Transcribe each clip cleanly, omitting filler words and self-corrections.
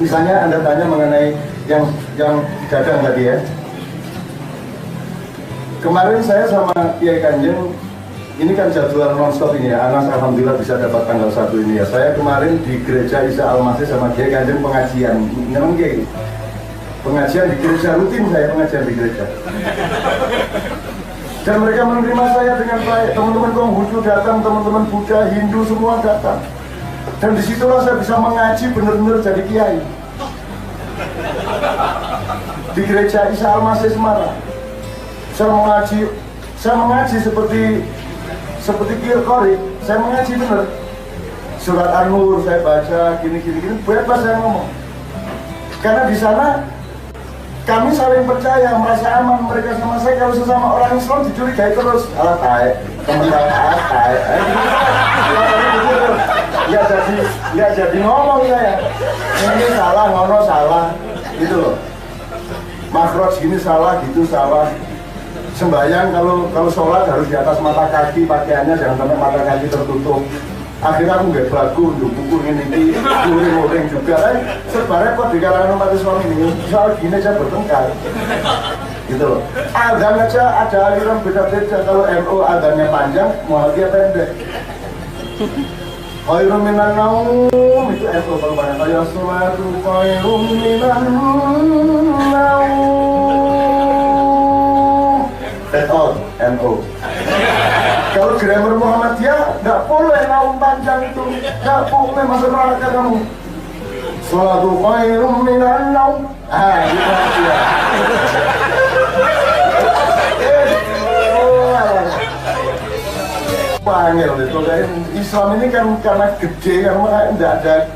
Misalnya Anda tanya mengenai yang dagang tadi ya. Kemarin saya sama Kiai Kanjeng, ini kan jadwal non-stop ini ya, Anas alhamdulillah bisa dapat tanggal 1 ini ya. Saya kemarin di gereja Isa Al-Masih sama Kiai Kanjeng pengajian, memang Kiai pengajian di gereja, rutin saya pengajian di gereja. Dan mereka menerima saya dengan baik, teman-teman Konghucu datang, teman-teman Buddha, Hindu semua datang. Dan disitulah saya bisa mengaji benar-benar jadi kiai. Di gereja Isa Al-Masih Semarang. Saya mengaji seperti Qori, saya mengaji benar. Surat An-Nur saya baca, gini, bebas saya ngomong. Karena di sana kami saling percaya, merasa aman mereka sama saya. Kalau sesama orang Islam dicurigai terus, nggak jadi ngomong saya. Ini salah, ngono salah, gitu loh. Makhraj gini salah, gitu salah. Sembahyang kalau sholat harus di atas mata kaki, pakaiannya jangan sampai mata kaki tertutup. Akhirnya aku nggak bagus, buku ini, guring juga. Serba repot di kalangan umat Islam ini. Soal gini aja bertengkar, gitu loh. Adzan aja ada aliran beda-beda. Kalau NU adzannya panjang, Muhammadiyah pendek. Khairun minan naum itu NU kalau banyak kayak sholatu khairun minan naum. That's all, NU. Kalau grammar Muhammadiyah, nggak boleh naum panjang itu, nggak boleh masuk neraka kamu. Sholatu khairum minan naum. Gitu aja. Panggil itu, Islam ini kan karena gede, karena nggak ada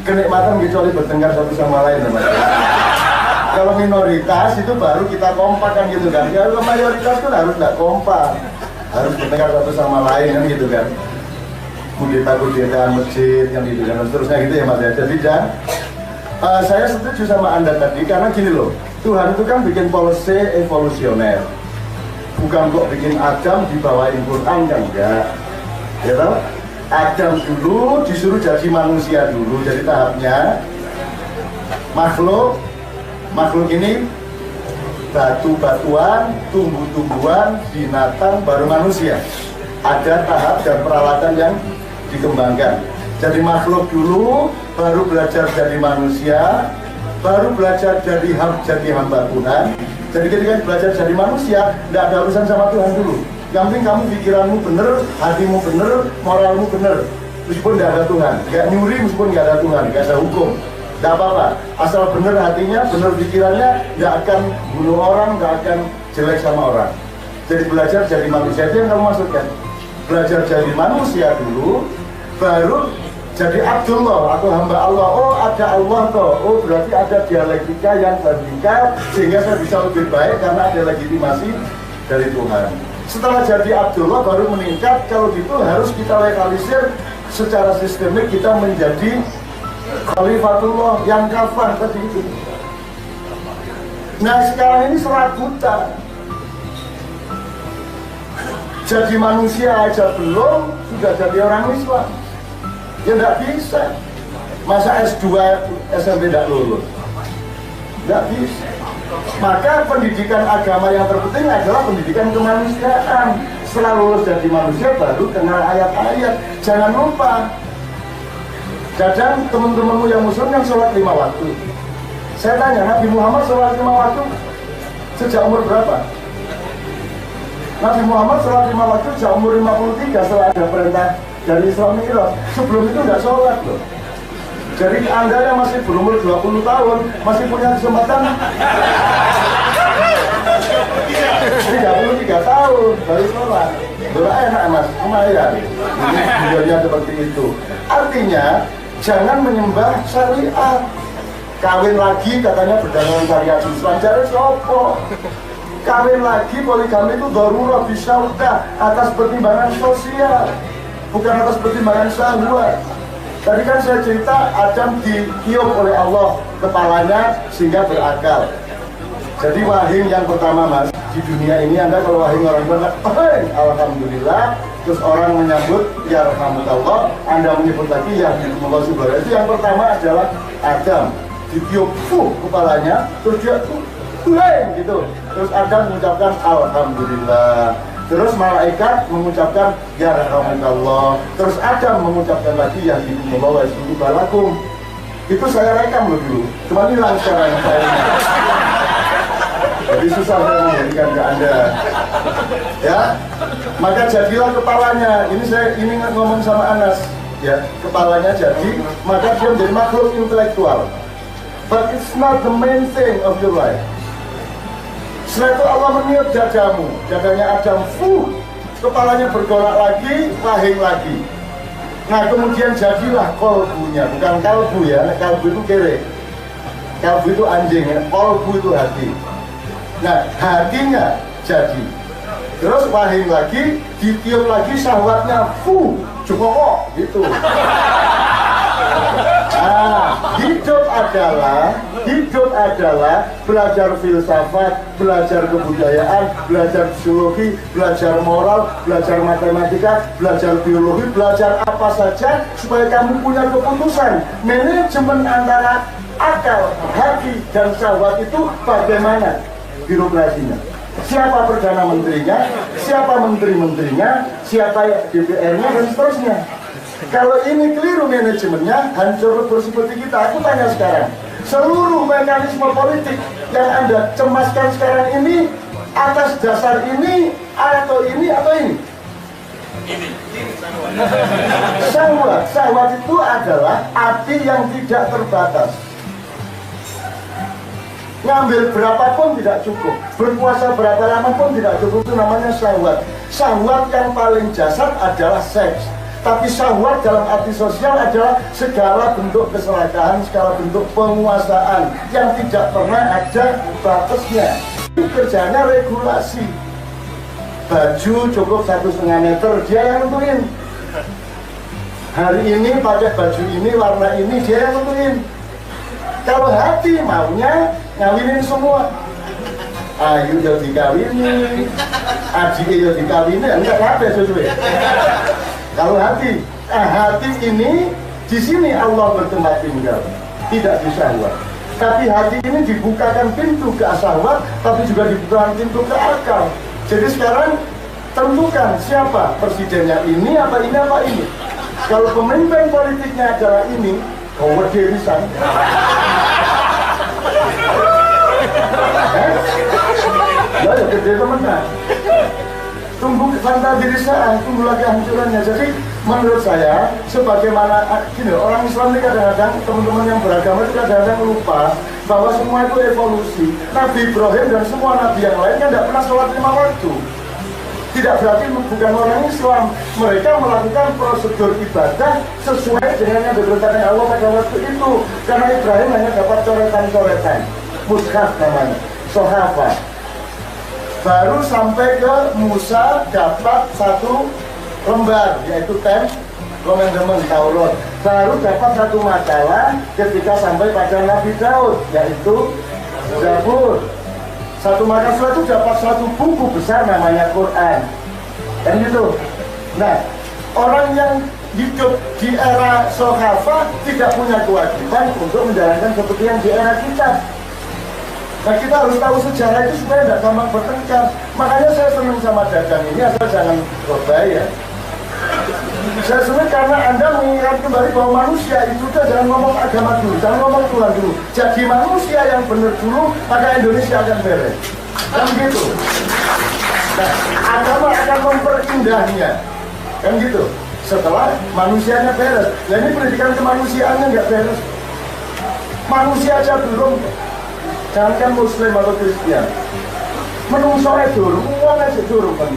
kenikmatan kecuali bertengkar satu sama lain. Kalau minoritas itu baru kita kompak kan gitu kan. Kalau mayoritas itu harus nggak kompak, harus bertengkar satu sama lain kan gitu kan. Kudeta-kudetaan masjid yang gitu kan, seterusnya gitu ya Mas ya. Jadi saya setuju sama Anda tadi karena gini loh, Tuhan itu kan bikin policy evolusioner. Bukan kok bikin Adam dibawain Quran kan enggak. Ya tahu? Adam dulu disuruh jadi manusia dulu, jadi tahapnya makhluk ini batu-batuan, tumbuh-tumbuhan, binatang, baru manusia. Ada tahap dan peralatan yang dikembangkan. Jadi makhluk dulu, baru belajar jadi manusia, baru belajar jadi hamba Tuhan. Jadi ketika belajar jadi manusia, tidak ada urusan sama Tuhan dulu. Yang penting kamu pikiranmu bener, hatimu bener, moralmu bener. Meskipun tidak ada Tuhan, gak nyuri meskipun gak ada Tuhan, gak ada hukum. Tidak apa-apa, asal bener hatinya, bener pikirannya, gak akan bunuh orang, gak akan jelek sama orang. Jadi belajar jadi manusia, itu yang kamu maksudkan. Belajar jadi manusia dulu, baru jadi Abdullah atau hamba Allah. Oh ada Allah toh, oh berarti ada dialektika yang vertikal sehingga saya bisa lebih baik karena ada legitimasi dari Tuhan. Setelah jadi Abdullah baru meningkat, kalau gitu harus kita legalisir secara sistemik, kita menjadi Khalifatullah yang kafah tadi itu. Nah sekarang ini serabutan. Jadi manusia aja belum, sudah jadi orang Islam. Ya tidak bisa. Masa S2 SMP tidak lulus? Tidak bisa. Maka pendidikan agama yang terpenting adalah pendidikan kemanusiaan. Setelah lulus jadi manusia baru kenal ayat-ayat. Jangan lupa, kadang teman-temanmu yang muslim yang sholat 5 waktu. Saya tanya, Nabi Muhammad sholat 5 waktu sejak umur berapa? Nabi Muhammad sholat 5 waktu sejak umur 53 setelah ada perintah dari Isra Mi'raj. Sebelum itu nggak sholat loh. Jadi Anda yang masih berumur 20 tahun masih punya kesempatan 33 tahun baru sholat. Berapa enak Mas, lumayan. Ini videonya seperti itu. Artinya jangan menyembah syariat. Kawin lagi katanya berdasarkan syariat Islam, jadi sopo. Kawin lagi poligami itu darurat bisa udah atas pertimbangan sosial, bukan atas pertimbangan syahwat. Tadi kan saya cerita Adam ditiup oleh Allah kepalanya sehingga berakal. Jadi wahing yang pertama Mas, di dunia ini Anda kalau wahing orang bilang, alhamdulillah, terus orang menyambut ya rahmatullah, Anda menyebut lagi ya Allah subhanahu. Itu yang pertama adalah Adam. ditiup kepalanya, terus dia Tulen gitu. Terus Adam mengucapkan Alhamdulillah. Terus malaikat mengucapkan Ya Rahmatullah. Terus Adam mengucapkan lagi Ya Hidumullah wa Yasluhu balakum. Itu saya rekam loh dulu. Cuma hilang sekarang saya. Jadi susah saya menjadikan ke Anda. Ya, maka jadilah kepalanya. Ini ngomong sama Anas. Ya, kepalanya jadi, maka dia menjadi makhluk intelektual. But it's not the main thing of your life. Setelah itu Allah meniup dadamu, dadanya Adam, kepalanya bergolak lagi, lahir lagi. Nah kemudian jadilah kolbunya, bukan kalbu ya, kalbu itu kere, kalbu itu anjing, ya. Kolbu itu hati. Nah hatinya jadi, terus lahir lagi, ditiup lagi syahwatnya, cukup gitu. Hidup adalah belajar filsafat, belajar kebudayaan, belajar psikologi, belajar moral, belajar matematika, belajar biologi, belajar apa saja supaya kamu punya keputusan. Manajemen antara akal, hati, dan syahwat itu bagaimana birokrasinya? Siapa Perdana Menterinya, siapa Menteri-Menterinya, siapa DPR-nya, dan seterusnya. Kalau ini keliru manajemennya, hancur lebur seperti kita. Aku tanya sekarang, seluruh mekanisme politik yang Anda cemaskan sekarang ini atas dasar ini atau ini atau ini? Syahwat itu adalah api yang tidak terbatas. Ngambil berapapun tidak cukup, berpuasa berapa lama pun tidak cukup, itu namanya syahwat. Syahwat yang paling jasad adalah seks. Tapi syahwat dalam arti sosial adalah segala bentuk keserakahan, segala bentuk penguasaan yang tidak pernah ada batasnya. Kerjanya regulasi. Baju cukup 1,5 meter, dia yang nentuin. Hari ini pakai baju ini, warna ini, dia yang nentuin. Kalau hati maunya ngawinin semua. Ayu udah dikawini, Aji udah dikawini, enggak apa sesuai. Kalau hati ini di sini Allah bertempat tinggal, tidak di syahwat. Tapi hati ini dibukakan pintu ke syahwat, tapi juga dibukakan pintu ke akal. Jadi sekarang tentukan siapa presidennya, ini apa ini apa ini. Kalau pemimpin politiknya adalah ini, kau berdirisan. Ya gede teman-teman. Tunggu fantasi dirisan, tunggu lagi hancurannya. Jadi menurut saya, sebagaimana gini, orang Islam ini kadang-kadang, teman-teman yang beragama itu kadang-kadang lupa bahwa semua itu evolusi. Nabi Ibrahim dan semua nabi yang lain kan tidak pernah sholat 5 waktu. Tidak berarti bukan orang Islam. Mereka melakukan prosedur ibadah sesuai dengan yang diberitakan Allah pada waktu itu. Karena Ibrahim hanya dapat coretan-coretan, mushaf namanya, sohafa. Baru sampai ke Musa dapat 1 lembar, yaitu 10 Commandment Taurat. Baru dapat 1 makalah ketika sampai pada Nabi Daud, yaitu Zabur. 1 makalah itu dapat 1 buku besar namanya Quran. Kan gitu. Nah, orang yang hidup di era Sohafa tidak punya kewajiban untuk menjalankan seperti yang di era kita. Nah kita harus tahu sejarah itu supaya tidak gampang bertengkar. Makanya saya senang sama Dadang ini, asal jangan korban ya. Saya senang karena Anda mengingat kembali bahwa manusia itu jangan ngomong agama dulu, jangan ngomong Tuhan dulu. Jadi manusia yang benar dulu, maka Indonesia akan beres. Kan gitu. Nah, agama akan memperindahnya. Kan gitu. Setelah manusianya beres. Nah ini pendidikan kemanusiaannya nggak beres. Manusia aja belum. Jangankan Muslim atau Kristen, menungsoe durung, uang aja durung kan.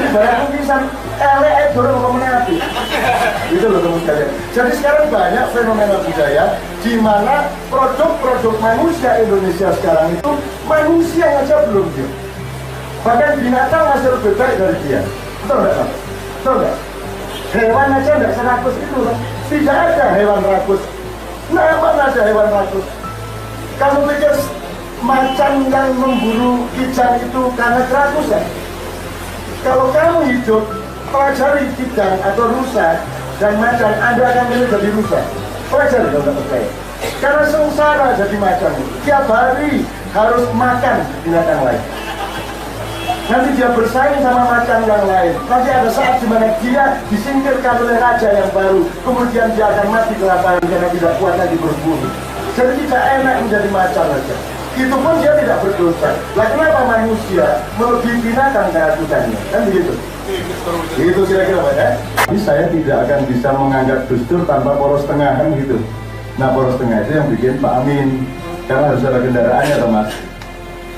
Ibarat tulisan elek durung apa menaati. Itu loh teman-teman. Jadi sekarang banyak fenomena budaya di mana produk-produk manusia Indonesia sekarang itu manusia aja belum dia. Bahkan binatang masih lebih baik dari dia. Betul nggak? Betul nggak? Hewan aja nggak serakus itu loh. Tidak ada hewan rakus. Nah, mana ada hewan rakus? Kamu pikir macan yang memburu kijang itu karena kerakusan? Kalau kamu hidup, pelajari kijang atau rusa dan macan, Anda akan menjadi rusa. Pelajari kalau tidak percaya. Karena sengsara jadi macan. Tiap hari harus makan binatang lain. Nanti dia bersaing sama macan yang lain. Nanti ada saat dimana dia disingkirkan oleh raja yang baru. Kemudian dia akan mati kelaparan karena tidak kuat lagi berburu. Jadi tidak enak menjadi macan saja. Itu pun dia tidak berdosa. Lah kenapa manusia melebihi binatang kehatutannya? Kan begitu. Itu kira-kira Pak ya. Jadi saya tidak akan bisa mengangkat Gus Dur tanpa poros tengah kan gitu. Nah poros tengah itu yang bikin Pak Amin. Karena harus ada kendaraannya toh Mas.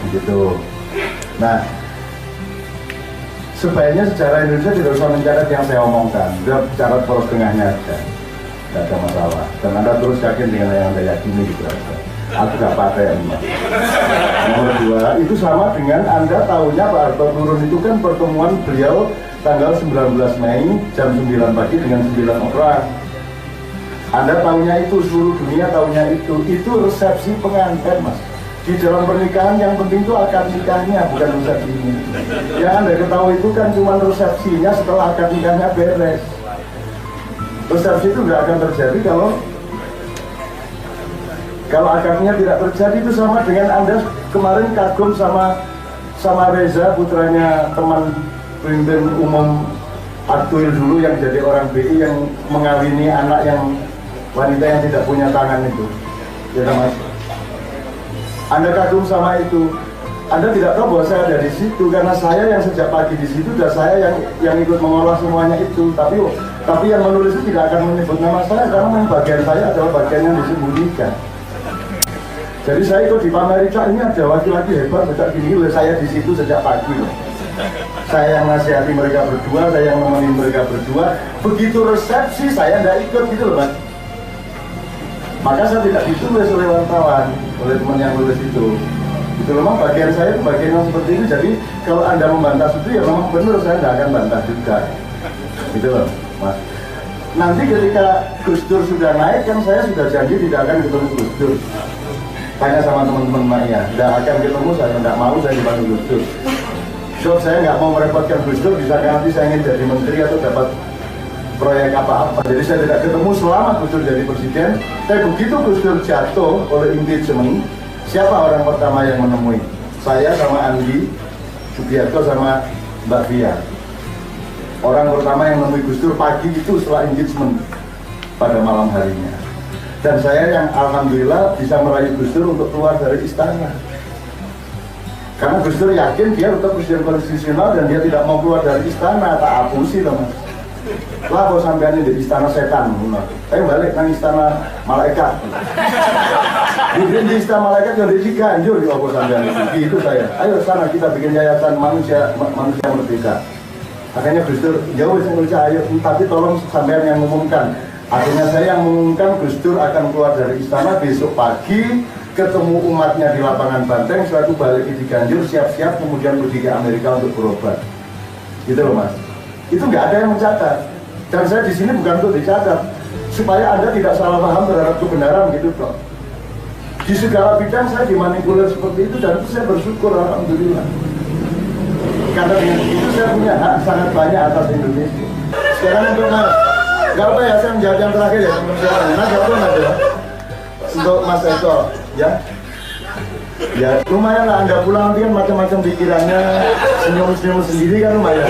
Begitu. Nah sebaiknya sejarah Indonesia tidak usah mencatat yang saya omongkan. Dia catat poros tengahnya aja. Tidak ada masalah. Dan Anda terus yakin dengan yang Anda yakini gitu aja. Aku gak pakai Mas. Nomor dua, itu sama dengan Anda tahunya Pak Harto turun itu kan pertemuan beliau tanggal 19 Mei jam 9 pagi dengan 9 orang. Anda tahunya itu, seluruh dunia tahunya itu resepsi pengantin Mas. Di dalam pernikahan yang penting itu akad nikahnya, bukan resepsi ini. Yang Anda ketahui itu kan cuma resepsinya setelah akad nikahnya beres. Resepsi itu nggak akan terjadi kalau akadnya tidak terjadi. Itu sama dengan Anda kemarin kagum sama Reza, putranya teman pemimpin umum Abdul dulu yang jadi orang BI yang mengawini anak yang wanita yang tidak punya tangan itu. Ya Mas. Anda kagum sama itu. Anda tidak tahu bahwa saya ada di situ karena saya yang sejak pagi di situ dan saya yang ikut mengolah semuanya itu. Tapi yang menulis itu tidak akan menyebut nama saya karena bagian saya adalah bagian yang disembunyikan. Jadi saya ikut di Amerika ini ada laki-laki hebat sejak gini, saya di situ sejak pagi. Saya yang nasihati mereka berdua, saya yang nemenin mereka berdua. Begitu resepsi saya tidak ikut gitu loh Mas. Maka saya tidak ditulis oleh wartawan, oleh teman yang nulis itu. Itu memang bagian saya itu bagian yang seperti ini. Jadi kalau Anda membantah itu ya memang benar, saya tidak akan bantah juga. Gitu loh Mas. Nanti ketika Gus Dur sudah naik kan saya sudah janji tidak akan ketemu Gus Dur. Tanya sama teman-teman Maya, tidak akan ketemu, saya tidak mau, saya dipanggil Gus Dur. So, saya nggak mau merepotkan Gus Dur, bisa nanti saya ingin jadi menteri atau dapat proyek apa-apa. Jadi saya tidak ketemu selama Gus Dur jadi presiden. Tapi begitu Gus Dur jatuh oleh impeachment, siapa orang pertama yang menemui? Saya sama Andi Sugiarto sama Mbak Fia. Orang pertama yang menemui Gus Dur pagi itu setelah impeachment pada malam harinya. Dan saya yang alhamdulillah bisa merayu Gus Dur untuk keluar dari istana. Karena Gus Dur yakin dia tetap presiden konstitusional dan dia tidak mau keluar dari istana. Tak apusi loh Mas. Lah kok sampean di istana setan. Ayo balik ke istana malaikat. Di istana malaikat yang di Ciganjur di kok sampean itu saya. Ayo sana kita bikin yayasan manusia merdeka. Akhirnya Gus Dur jauh Indonesia ayo, tapi tolong sampean yang mengumumkan. Akhirnya saya yang mengumumkan Gus Dur akan keluar dari istana besok pagi, ketemu umatnya di lapangan Banteng, setelah itu balik ke Ciganjur, siap-siap kemudian pergi ke Amerika untuk berobat. Gitu loh Mas. Itu nggak ada yang mencatat. Dan saya di sini bukan untuk dicatat, supaya Anda tidak salah paham terhadap kebenaran gitu toh. Di segala bidang saya dimanipulir seperti itu dan itu saya bersyukur alhamdulillah. Karena dengan itu saya punya hak sangat banyak atas Indonesia. Sekarang untuk Mas. Gak apa ya, saya menjawab yang terakhir ya. Nah, jawab aja. Untuk Mas Eko, ya. Ya, lumayan lah Anda pulang nanti kan macam-macam pikirannya, senyum-senyum sendiri kan lumayan.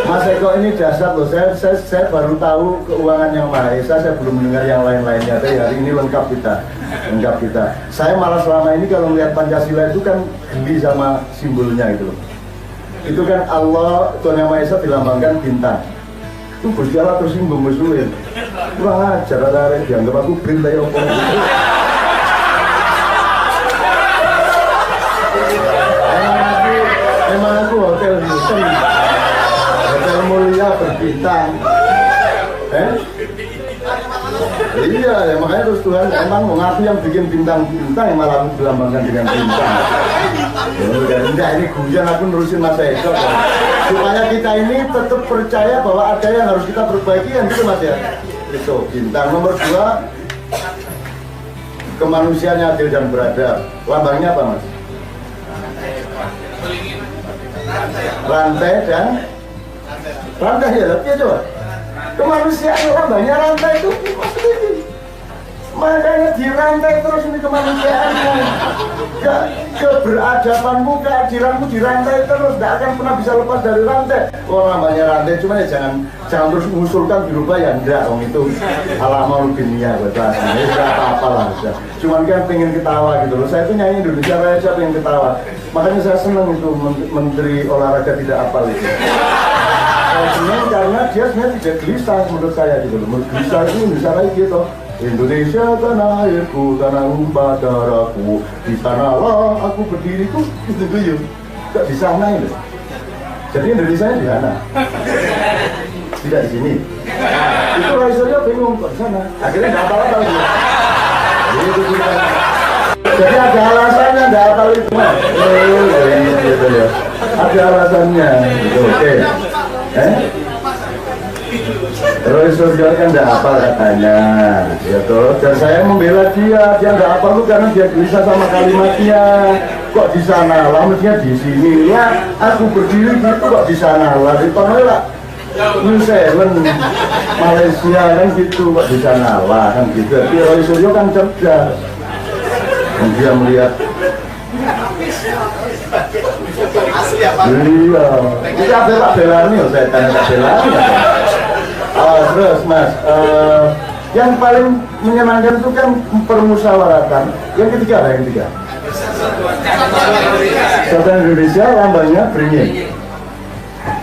Mas Eko ini dasar loh, saya baru tahu keuangan yang Maha Esa, saya belum mendengar yang lain-lainnya. Tapi hari ini lengkap kita. Saya malah selama ini kalau melihat Pancasila itu kan geli sama simbolnya gitu loh. Itu kan Allah, Tuhan Yang Maha Esa dilambangkan bintang. Itu berjalan tersinggung musuhin. Kurang ajar ada dianggap aku bintang ya apa. Emang aku hotel Hilton, hotel mulia berbintang. Iya, ya makanya terus Tuhan emang mengaku yang bikin bintang-bintang yang malah dilambangkan dengan bintang. Enggak, ini guyon aku nerusin Mas Eko supaya kita ini tetap percaya bahwa ada yang harus kita perbaiki yang gitu Mas ya. Itu bintang. Nomor 2, kemanusiaan yang adil dan beradab. Lambangnya apa Mas? Rantai dan rantai ya, tapi coba kemanusiaan lambangnya rantai itu maksudnya Makanya dirantai terus ini kemanusiaanmu. Keberadabanmu, keadilanmu dirantai terus, tidak akan pernah bisa lepas dari rantai. Oh, namanya rantai, cuman ya jangan terus mengusulkan dirubah ya enggak, itu alamul dunia betul. Ini enggak apa-apa lah. Cuman kan pengen ketawa gitu loh. Saya itu nyanyi Indonesia Raya aja pengen ketawa. Makanya saya senang itu Menteri Olahraga tidak apal itu. Saya senang karena dia sebenarnya tidak gelisah menurut saya gitu loh. Gelisah itu Indonesia Raya gitu. Indonesia tanah airku, tanah umpah darahku, di sanalah aku berdiriku, itu yuk. Kok di sana itu? Jadi Indonesia di sana, tidak di sini. Itu Raisonya bingung kok di sana. Akhirnya nggak apa-apa lagi. Jadi ada alasannya, nggak apa itu. Gitu ya. Ada alasannya, gitu. Oke. Terus Suryo kan tidak apa katanya, ya toh. Dan saya membela dia nggak apa lu karena dia gelisah sama kalimatnya. Kok di sana lah, mestinya di sini lah. Aku berdiri gitu kok di sana lah, di mana lah. New Zealand, Malaysia kan gitu kok di sana lah kan gitu. Tapi Roy Suryo kan cerdas. Dan dia melihat. Iya, ini apa bela nih? Saya tanya bela nih. Terus Mas, yang paling menyenangkan itu kan permusyawaratan. Yang ketiga apa yang ketiga? Persatuan Indonesia lambangnya beringin.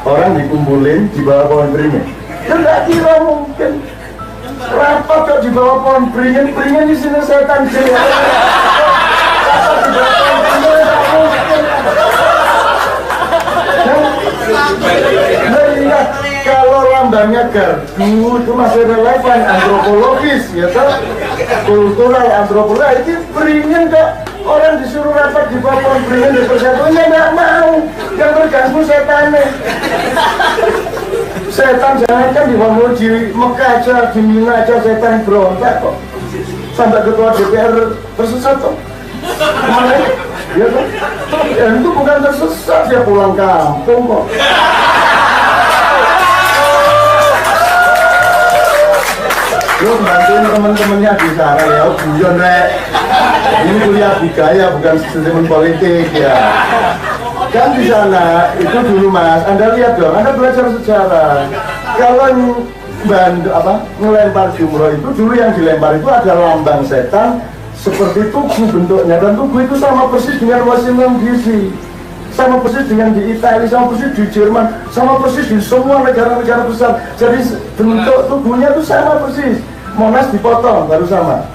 Orang dikumpulin di bawah pohon beringin. Tidak kira mungkin rapat kok di bawah pohon beringin. Beringin di sini setan sih. Rapat di bawah pohon beringin tidak mungkin. Kalau lambangnya gardu itu masih relevan antropologis ya kan, kultural antropologis. Itu beringin kok orang disuruh rapat di bawah pohon beringin di persatuannya nggak mau, yang terganggu setannya. Setan jangan kan di Mekah aja, di Mina aja setan berontak kok, sampai ketua DPR tersesat kok. Kemana ya kan? Ya itu bukan tersesat, dia pulang kampung kok. Lu bantuin temen-temennya di sana ya, bujon rek. Ini kuliah budaya bukan statement politik ya. Kan di sana itu dulu Mas, Anda lihat dong, Anda belajar sejarah. Kalau ngelempar jumroh itu dulu yang dilempar itu ada lambang setan seperti tugu bentuknya, dan tugu itu sama persis dengan Washington DC. Sama persis dengan di Italia, sama persis di Jerman, sama persis di semua negara-negara besar. Jadi bentuk tubuhnya itu sama persis. Monas dipotong baru sama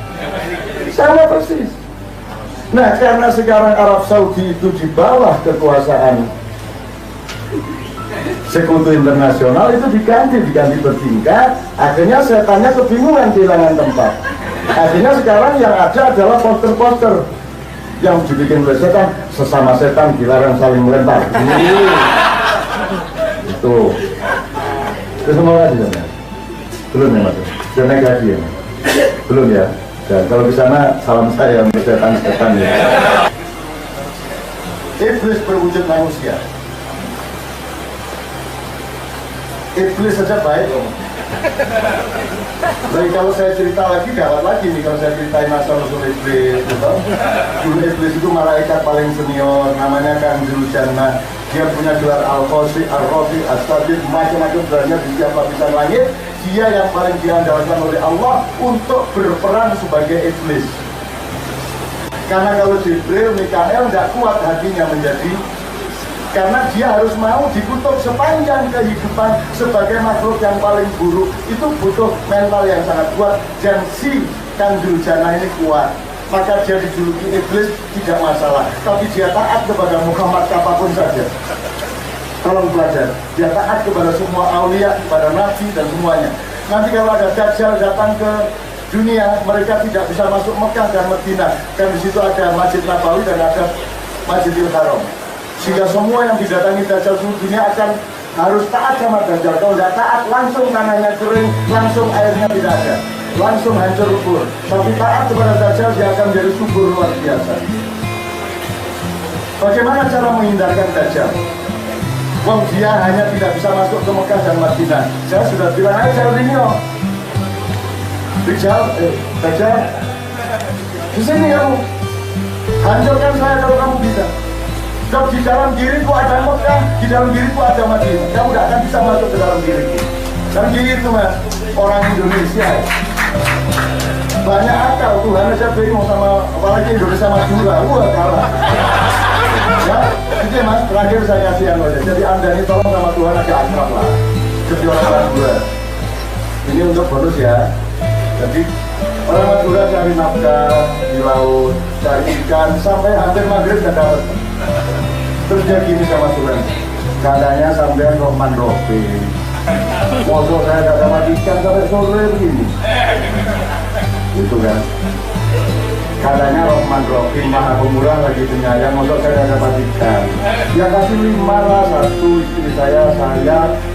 persis. Nah karena sekarang Arab Saudi itu di bawah kekuasaan Sekutu Internasional, itu diganti bertingkat. Akhirnya setannya kebingungan, kehilangan tempat. Akhirnya sekarang yang ada adalah poster-poster yang dibikin oleh setan, sesama setan dilarang saling melempar. Itu semua lagi ya? Belum ya Mas? Sudah naik lagi ya? Belum ya? Dan kalau di sana salam saya untuk setan-setan ya. Iblis berwujud manusia. Iblis saja baik loh. Jadi kalau saya cerita lagi, gawat lagi nih kalau saya ceritain asal usul iblis. Dulu iblis itu malaikat paling senior, namanya Kanzul Jannah. Dia punya gelar Al-Qasi, Ar-Rafi, As-Sajid, macam-macam gelarnya di setiap lapisan langit. Dia yang paling diandalkan oleh Allah untuk berperan sebagai iblis. Karena kalau Jibril, Mikael tidak kuat hatinya menjadi, karena dia harus mau dikutuk sepanjang kehidupan sebagai makhluk yang paling buruk. Itu butuh mental yang sangat kuat, dan si Kanzul Jannah ini kuat. Maka dia dijuluki iblis tidak masalah, tapi dia taat kepada Muhammad apapun saja. Tolong belajar, dia taat kepada semua aulia, kepada nabi dan semuanya. Nanti kalau ada Dajjal datang ke dunia, mereka tidak bisa masuk Mekah dan Madinah, dan di situ ada Masjid Nabawi dan ada Masjidil Haram. Sehingga semua yang didatangi Dajjal seluruh dunia akan harus taat sama Dajjal. Kalau tidak taat, langsung tanahnya kering, langsung airnya tidak ada, langsung hancur lebur. Tapi taat kepada Dajjal, dia akan menjadi subur luar biasa. Bagaimana cara menghindarkan Dajjal? Wong dia hanya tidak bisa masuk ke Mekah dan Madinah. Saya sudah bilang aja Rijal, Dajjal Di sini kamu hancurkan saya kalau kamu bisa. Sebab di dalam diriku ada Mekah, di dalam diriku ada Madinah. Kamu tidak akan bisa masuk ke dalam diriku. Dan gitu mas, orang Indonesia banyak akal. Tuhan aja bingung sama, apalagi Indonesia Madura, wah kalah. Ya, itu ya mas, terakhir saya kasih yang aja. Jadi anda ini tolong sama Tuhan agak akrab lah. Jadi orang Madura. Ini untuk bonus ya. Jadi orang Madura cari nafkah di laut, cari ikan sampai hampir maghrib nggak dapat. Terus dia gini sama Tuhan, katanya sampean Rohman Rohim. Mosok saya gak dapat ikan sampai sore begini. Gitu kan. Katanya Rohman Rohim Maha Pemurah lagi penyayang, mosok saya gak dapat ikan. Dia kasih 5 lah, 1 istri saya,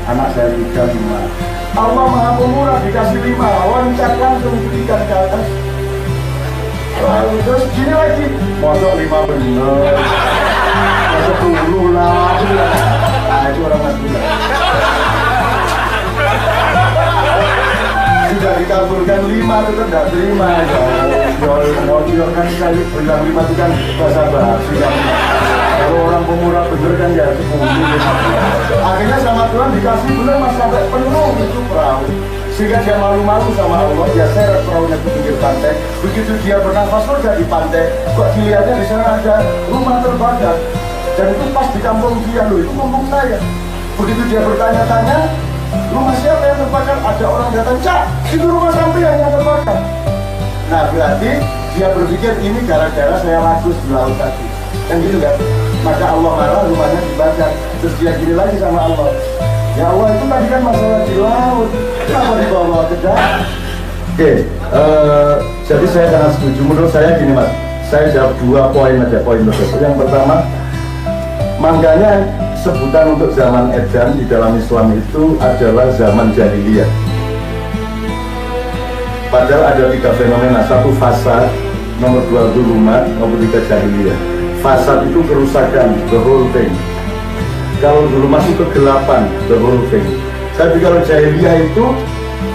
anak saya 3, 5. Allah Maha Pemurah dikasih 5, loncat langsung ikan ke atas. Lalu terus gini lagi, mosok 5 bener. Mosok 10 lah. Nah itu orang Madura. Sudah dikabulkan 5 tetap tidak terima ya. Mau kan saya bilang 5 itu kan bahasa basi kan. Kalau orang Pemurah bener kan ya 10. Akhirnya sama Tuhan dikasih bener mas sampai penuh itu perahu. Sehingga dia malu-malu sama Allah, dia seret perahunya ke pinggir pantai. Begitu dia bernafas lega di pantai, kok dilihatnya di sana ada rumah terbakar. Dan itu pas di kampung dia loh, itu kampung saya. Begitu dia bertanya-tanya, rumah siapa yang terbakar? Ada orang datang, Cak, itu rumah sampean yang terbakar. Nah berarti dia berpikir ini gara-gara saya lagus di laut tadi. Kan gitu kan? Maka Allah marah, rumahnya dibakar. Terus dia gini lagi sama Allah, ya Allah itu tadi kan masalah di laut, kenapa dibawa ke dalam? Oke, jadi saya sangat setuju. Menurut saya gini mas, saya jawab 2 poin aja, poin tersebut. Yang pertama, makanya sebutan untuk zaman edan di dalam Islam itu adalah zaman jahiliyah. Padahal ada 3 fenomena, 1 fasad, nomor 2 zulumat, nomor 3 jahiliyah. Fasad itu kerusakan, the whole thing. Kalau zulumat itu kegelapan, the whole thing. Tapi kalau jahiliyah itu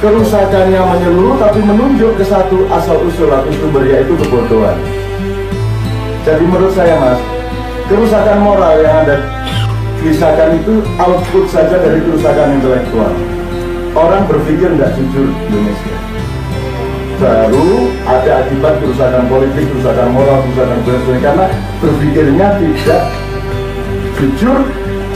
kerusakannya menyeluruh tapi menunjuk ke satu asal usul atau sumber, yaitu kebodohan. Jadi menurut saya mas, kerusakan moral yang Anda tuliskan itu output saja dari kerusakan intelektual. Orang berpikir tidak jujur di Indonesia. Baru ada akibat kerusakan politik, kerusakan moral, kerusakan budaya, karena berpikirnya tidak jujur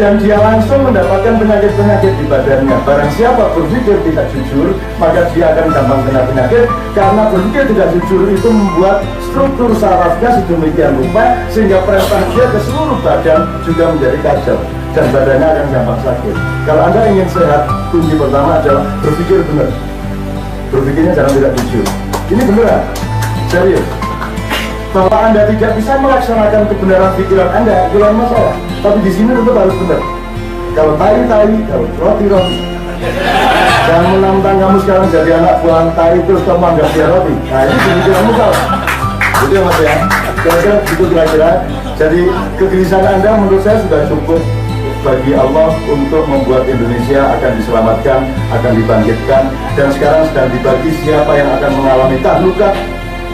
dan dia langsung mendapatkan penyakit-penyakit di badannya. Barang siapa berpikir tidak jujur, maka dia akan gampang kena penyakit, karena berpikir tidak jujur itu membuat struktur sarafnya sedemikian rupa sehingga perintah dia ke seluruh badan juga menjadi kacau dan badannya akan gampang sakit. Kalau Anda ingin sehat, kunci pertama adalah berpikir benar. Berpikirnya jangan tidak jujur. Ini beneran, serius. Bahwa Anda tidak bisa melaksanakan kebenaran pikiran Anda, bukan masalah. Tapi di sini tetap harus benar. Kalau tai, kalau roti. Jangan menantang kamu sekarang jadi anak buah tai terus kamu anggap dia roti. Nah ini pemikiranmu salah. Itu ya mas ya. Kira-kira itu kira-kira. Jadi kegelisahan Anda menurut saya sudah cukup bagi Allah untuk membuat Indonesia akan diselamatkan, akan dibangkitkan, dan sekarang sedang dibagi siapa yang akan mengalami tahluka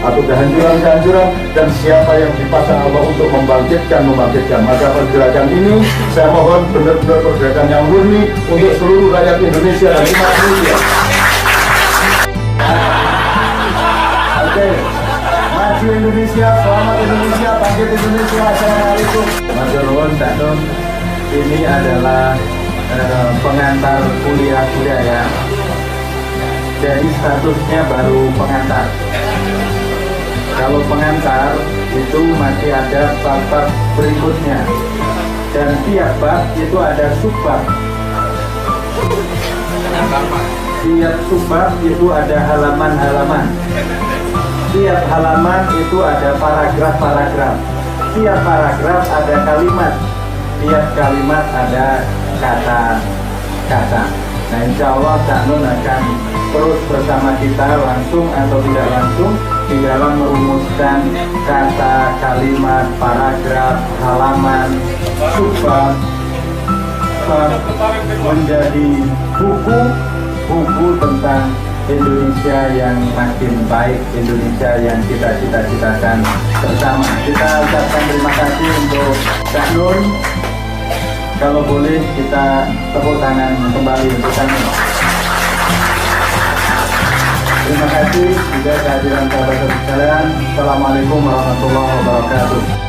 atau kehancuran-kehancuran dan siapa yang dipasang Allah untuk membangkitkan. Maka pergerakan ini saya mohon benar-benar pergerakan yang murni untuk seluruh rakyat Indonesia dan umat Indonesia. Oke, maju Indonesia, selamat Indonesia, bangkit Indonesia. Assalamualaikum. Matur nuwun Datuk. Ini adalah pengantar kuliah ya. Jadi statusnya baru pengantar. Kalau pengantar itu masih ada bab-bab berikutnya, dan tiap bab itu ada subbab. Tiap subbab itu ada halaman-halaman. Tiap halaman itu ada paragraf-paragraf. Tiap paragraf ada kalimat. Tiap kalimat ada kata-kata. Nah insya Allah Cak Nun akan terus bersama kita langsung atau tidak langsung di dalam merumuskan kata, kalimat, paragraf, halaman, subbab menjadi buku tentang Indonesia yang makin baik, Indonesia yang kita cita-citakan bersama. Kita ucapkan terima kasih untuk Kak Nur. Kalau boleh kita tepuk tangan kembali untuk kami. Terima kasih juga kehadiran sahabat sekalian. Assalamualaikum warahmatullahi wabarakatuh.